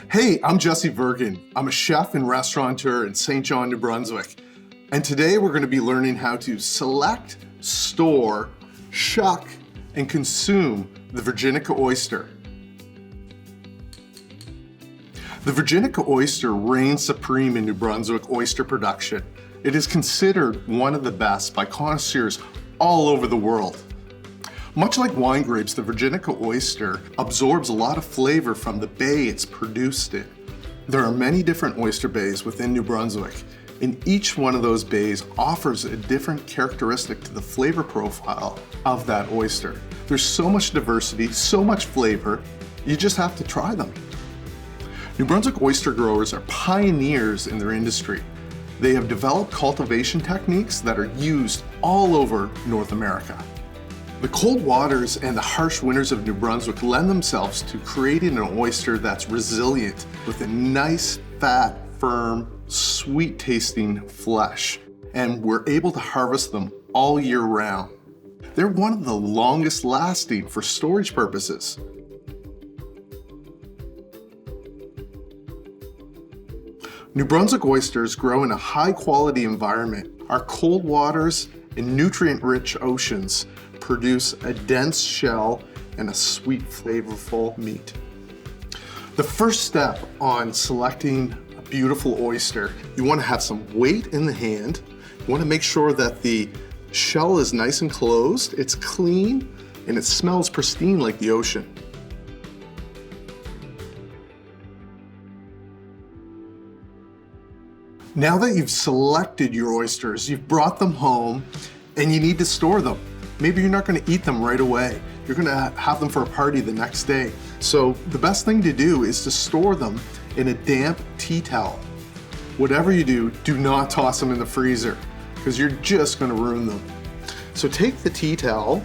Hey, I'm Jesse Vergen. I'm a chef and restaurateur in Saint John, New Brunswick. And today we're going to be learning how to select, store, shuck, and consume the Virginica oyster. The Virginica oyster reigns supreme in New Brunswick oyster production. It is considered one of the best by connoisseurs all over the world. Much like wine grapes, the Virginica oyster absorbs a lot of flavor from the bay it's produced in. There are many different oyster bays within New Brunswick, and each one of those bays offers a different characteristic to the flavor profile of that oyster. There's so much diversity, so much flavor, you just have to try them. New Brunswick oyster growers are pioneers in their industry. They have developed cultivation techniques that are used all over North America. The cold waters and the harsh winters of New Brunswick lend themselves to creating an oyster that's resilient with a nice, fat, firm, sweet-tasting flesh. And we're able to harvest them all year round. They're one of the longest lasting for storage purposes. New Brunswick oysters grow in a high-quality environment. Our cold waters and nutrient-rich oceans produce a dense shell and a sweet, flavorful meat. The first step on selecting a beautiful oyster, you want to have some weight in the hand. You want to make sure that the shell is nice and closed, it's clean, and it smells pristine like the ocean. Now that you've selected your oysters, you've brought them home, and you need to store them. Maybe you're not going to eat them right away. You're going to have them for a party the next day. So the best thing to do is to store them in a damp tea towel. Whatever you do, do not toss them in the freezer because you're just going to ruin them. So take the tea towel,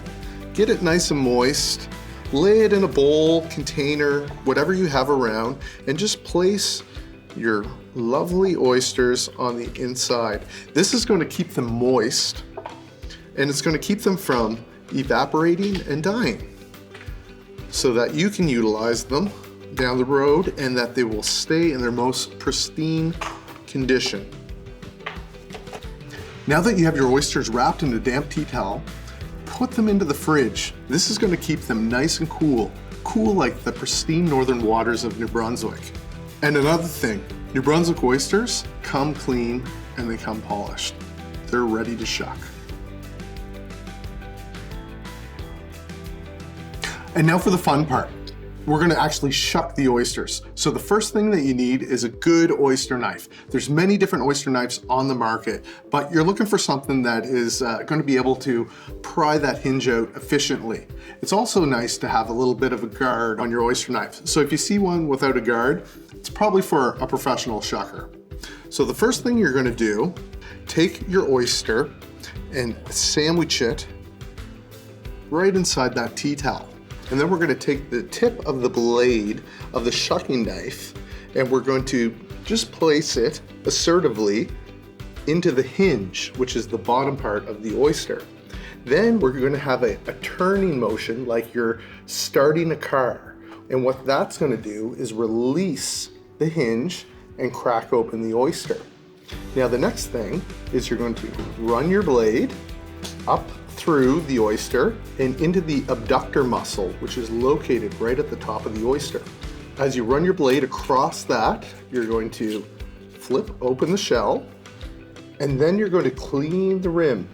get it nice and moist, lay it in a bowl, container, whatever you have around, and just place your lovely oysters on the inside. This is going to keep them moist, and it's going to keep them from evaporating and dying so that you can utilize them down the road and that they will stay in their most pristine condition. Now that you have your oysters wrapped in a damp tea towel, put them into the fridge. This is going to keep them nice and cool like the pristine northern waters of New Brunswick. And another thing, New Brunswick oysters come clean and they come polished. They're ready to shuck. And now for the fun part. We're gonna actually shuck the oysters. So the first thing that you need is a good oyster knife. There's many different oyster knives on the market, but you're looking for something that is gonna be able to pry that hinge out efficiently. It's also nice to have a little bit of a guard on your oyster knife. So if you see one without a guard, it's probably for a professional shucker. So the first thing you're gonna do, take your oyster and sandwich it right inside that tea towel. And then we're going to take the tip of the blade of the shucking knife and we're going to just place it assertively into the hinge, which is the bottom part of the oyster. Then we're going to have a turning motion like you're starting a car. And what that's going to do is release the hinge and crack open the oyster. Now the next thing is you're going to run your blade up through the oyster and into the abductor muscle, which is located right at the top of the oyster. As you run your blade across that, you're going to flip open the shell, and then you're going to clean the rim,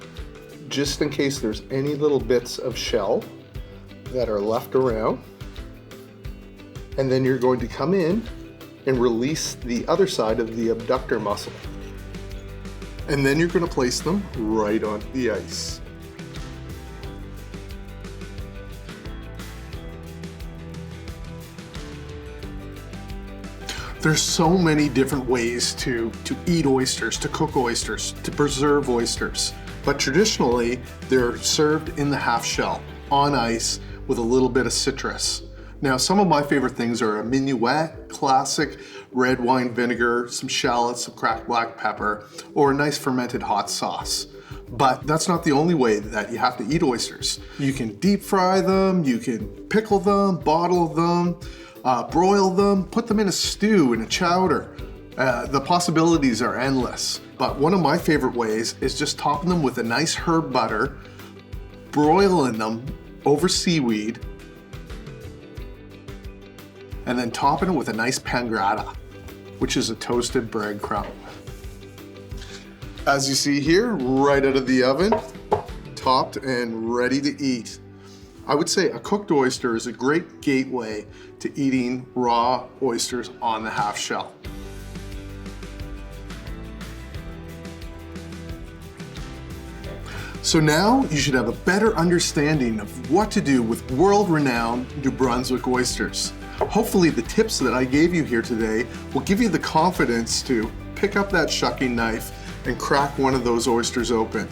just in case there's any little bits of shell that are left around. And then you're going to come in and release the other side of the abductor muscle. And then you're going to place them right on the ice. There's so many different ways to eat oysters, to cook oysters, to preserve oysters. But traditionally, they're served in the half shell, on ice, with a little bit of citrus. Now, some of my favorite things are a minuet, classic red wine vinegar, some shallots, some cracked black pepper, or a nice fermented hot sauce. But that's not the only way that you have to eat oysters. You can deep fry them, you can pickle them, bottle them, broil them, put them in a stew, in a chowder. The possibilities are endless. But one of my favorite ways is just topping them with a nice herb butter, broiling them over seaweed, and then topping it with a nice pangrata, which is a toasted breadcrumb. As you see here, right out of the oven, topped and ready to eat. I would say a cooked oyster is a great gateway to eating raw oysters on the half shell. So now you should have a better understanding of what to do with world-renowned New Brunswick oysters. Hopefully the tips that I gave you here today will give you the confidence to pick up that shucking knife and crack one of those oysters open.